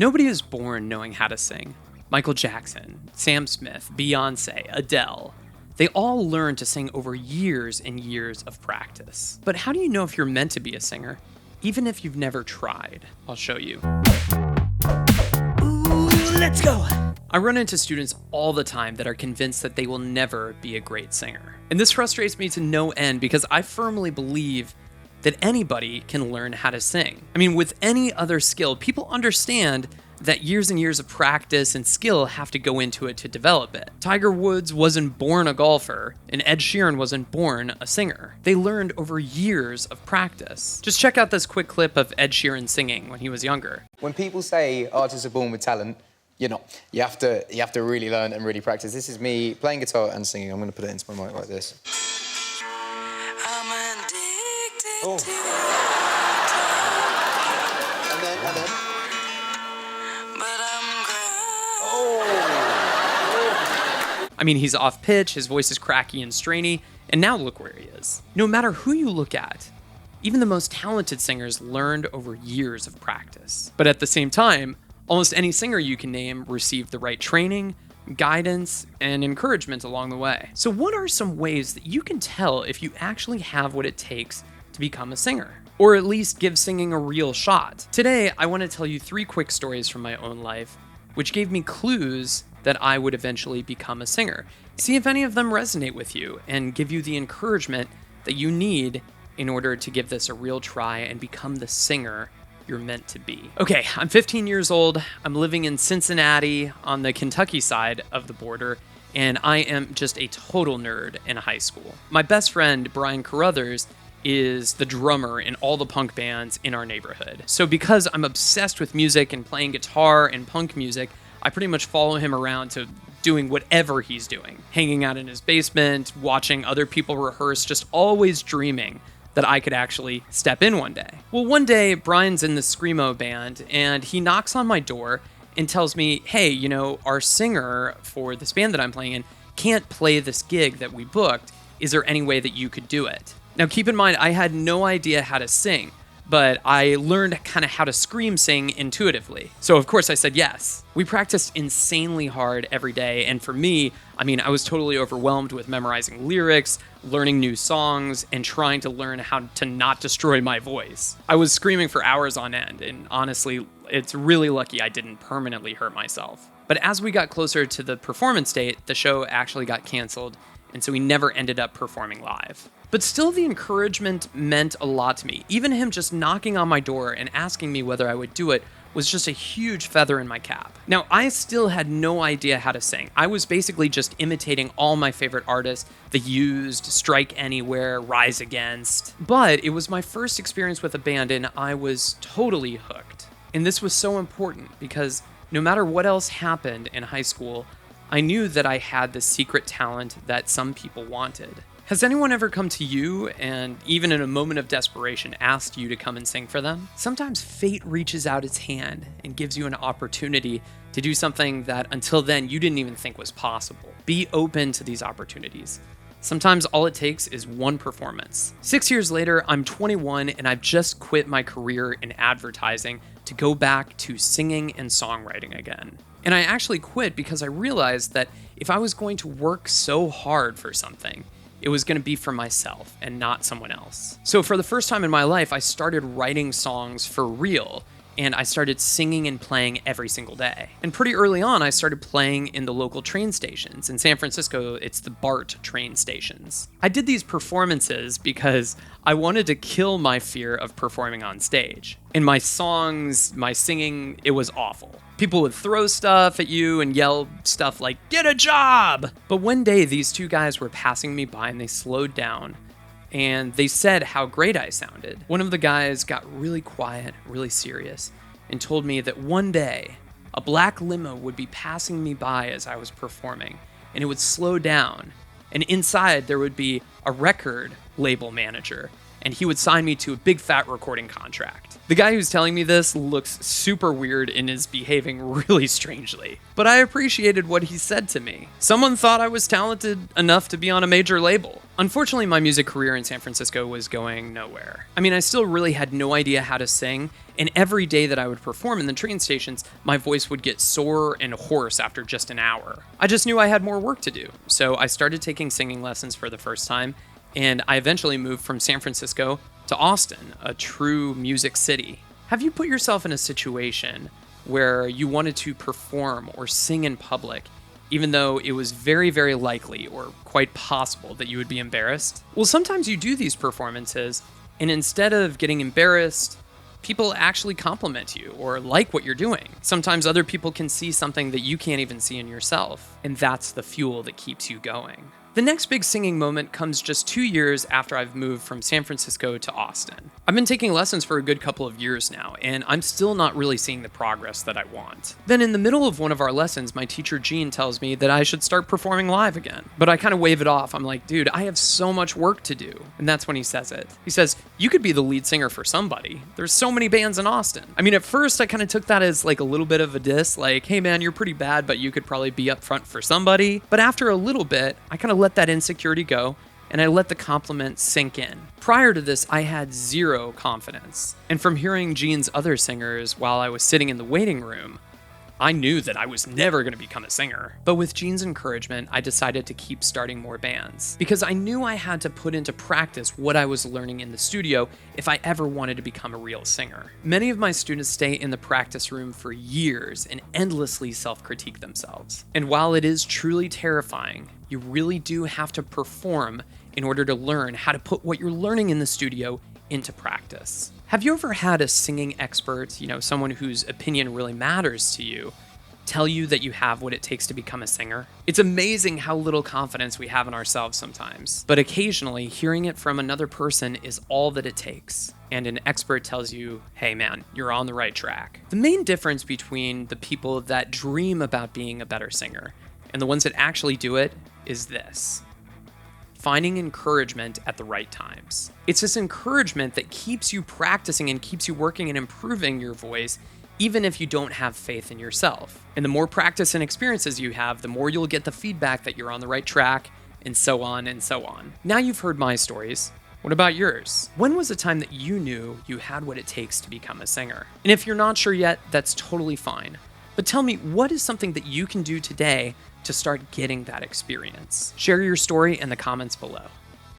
Nobody is born knowing how to sing. Michael Jackson, Sam Smith, Beyonce, Adele. They all learn to sing over years and years of practice. But how do you know if you're meant to be a singer, even if you've never tried? I'll show you. Ooh, let's go! I run into students all the time that are convinced that they will never be a great singer. And this frustrates me to no end because I firmly believe that anybody can learn how to sing. I mean, with any other skill, people understand that years and years of practice and skill have to go into it to develop it. Tiger Woods wasn't born a golfer, and Ed Sheeran wasn't born a singer. They learned over years of practice. Just check out this quick clip of Ed Sheeran singing when he was younger. When people say artists are born with talent, you're not. You have to really learn and really practice. This is me playing guitar and singing. I'm going to put it into my mic like this. I'm addicted Oh. to And then. but I'm I mean, he's off pitch, his voice is cracky and strainy, and now look where he is. No matter who you look at, even the most talented singers learned over years of practice. But at the same time, almost any singer you can name received the right training, guidance, and encouragement along the way. So what are some ways that you can tell if you actually have what it takes to become a singer? Or at least give singing a real shot? Today, I want to tell you 3 quick stories from my own life, which gave me clues that I would eventually become a singer. See if any of them resonate with you and give you the encouragement that you need in order to give this a real try and become the singer you're meant to be. Okay, I'm 15 years old. I'm living in Cincinnati on the Kentucky side of the border, and I am just a total nerd in high school. My best friend, Brian Carruthers, is the drummer in all the punk bands in our neighborhood. So because I'm obsessed with music and playing guitar and punk music, I pretty much follow him around to doing whatever he's doing. Hanging out in his basement, watching other people rehearse, just always dreaming that I could actually step in one day. Well, one day, Brian's in the Screamo band, and he knocks on my door and tells me, hey, you know, our singer for this band that I'm playing in can't play this gig that we booked. Is there any way that you could do it? Now, keep in mind, I had no idea how to sing, but I learned kind of how to scream sing intuitively. So of course I said yes. We practiced insanely hard every day, and for me, I mean, I was totally overwhelmed with memorizing lyrics, learning new songs, and trying to learn how to not destroy my voice. I was screaming for hours on end, and honestly, it's really lucky I didn't permanently hurt myself. But as we got closer to the performance date, the show actually got canceled, and so we never ended up performing live. But still, the encouragement meant a lot to me. Even him just knocking on my door and asking me whether I would do it was just a huge feather in my cap. Now, I still had no idea how to sing. I was basically just imitating all my favorite artists, The Used, Strike Anywhere, Rise Against. But it was my first experience with a band, and I was totally hooked. And this was so important because no matter what else happened in high school, I knew that I had the secret talent that some people wanted. Has anyone ever come to you and, even in a moment of desperation, asked you to come and sing for them? Sometimes fate reaches out its hand and gives you an opportunity to do something that until then you didn't even think was possible. Be open to these opportunities. Sometimes all it takes is one performance. 6 years later, I'm 21 and I've just quit my career in advertising to go back to singing and songwriting again. And I actually quit because I realized that if I was going to work so hard for something, it was going to be for myself and not someone else. So for the first time in my life, I started writing songs for real, and I started singing and playing every single day. And pretty early on, I started playing in the local train stations. In San Francisco, it's the BART train stations. I did these performances because I wanted to kill my fear of performing on stage. In my songs, my singing, it was awful. People would throw stuff at you and yell stuff like, "Get a job!" But one day, these 2 guys were passing me by and they slowed down and they said how great I sounded. One of the guys got really quiet, really serious, and told me that one day, a black limo would be passing me by as I was performing, and it would slow down, and inside there would be a record label manager, and he would sign me to a big fat recording contract. The guy who's telling me this looks super weird and is behaving really strangely, but I appreciated what he said to me. Someone thought I was talented enough to be on a major label. Unfortunately, my music career in San Francisco was going nowhere. I mean, I still really had no idea how to sing, and every day that I would perform in the train stations, my voice would get sore and hoarse after just an hour. I just knew I had more work to do, so I started taking singing lessons for the first time, and I eventually moved from San Francisco to Austin, a true music city. Have you put yourself in a situation where you wanted to perform or sing in public, even though it was very, very likely or quite possible that you would be embarrassed? Well, sometimes you do these performances, and instead of getting embarrassed, people actually compliment you or like what you're doing. Sometimes other people can see something that you can't even see in yourself, and that's the fuel that keeps you going. The next big singing moment comes just 2 years after I've moved from San Francisco to Austin. I've been taking lessons for a good couple of years now, and I'm still not really seeing the progress that I want. Then in the middle of one of our lessons, my teacher Gene tells me that I should start performing live again. But I kind of wave it off. I'm like, dude, I have so much work to do. And that's when he says it. He says, you could be the lead singer for somebody. There's so many bands in Austin. I mean, at first I kind of took that as like a little bit of a diss, like, hey man, you're pretty bad, but you could probably be up front for somebody. But after a little bit, I kind of let that insecurity go, and I let the compliment sink in. Prior to this, I had zero confidence. And from hearing Gene's other singers while I was sitting in the waiting room, I knew that I was never going to become a singer. But with Gene's encouragement, I decided to keep starting more bands because I knew I had to put into practice what I was learning in the studio if I ever wanted to become a real singer. Many of my students stay in the practice room for years and endlessly self-critique themselves. And while it is truly terrifying, you really do have to perform in order to learn how to put what you're learning in the studio into practice. Have you ever had a singing expert, someone whose opinion really matters to you, tell you that you have what it takes to become a singer? It's amazing how little confidence we have in ourselves sometimes, but occasionally hearing it from another person is all that it takes. And an expert tells you, hey man, you're on the right track. The main difference between the people that dream about being a better singer and the ones that actually do it is this: finding encouragement at the right times. It's this encouragement that keeps you practicing and keeps you working and improving your voice, even if you don't have faith in yourself. And the more practice and experiences you have, the more you'll get the feedback that you're on the right track, and so on and so on. Now you've heard my stories. What about yours? When was the time that you knew you had what it takes to become a singer? And if you're not sure yet, that's totally fine. But tell me, what is something that you can do today to start getting that experience? Share your story in the comments below.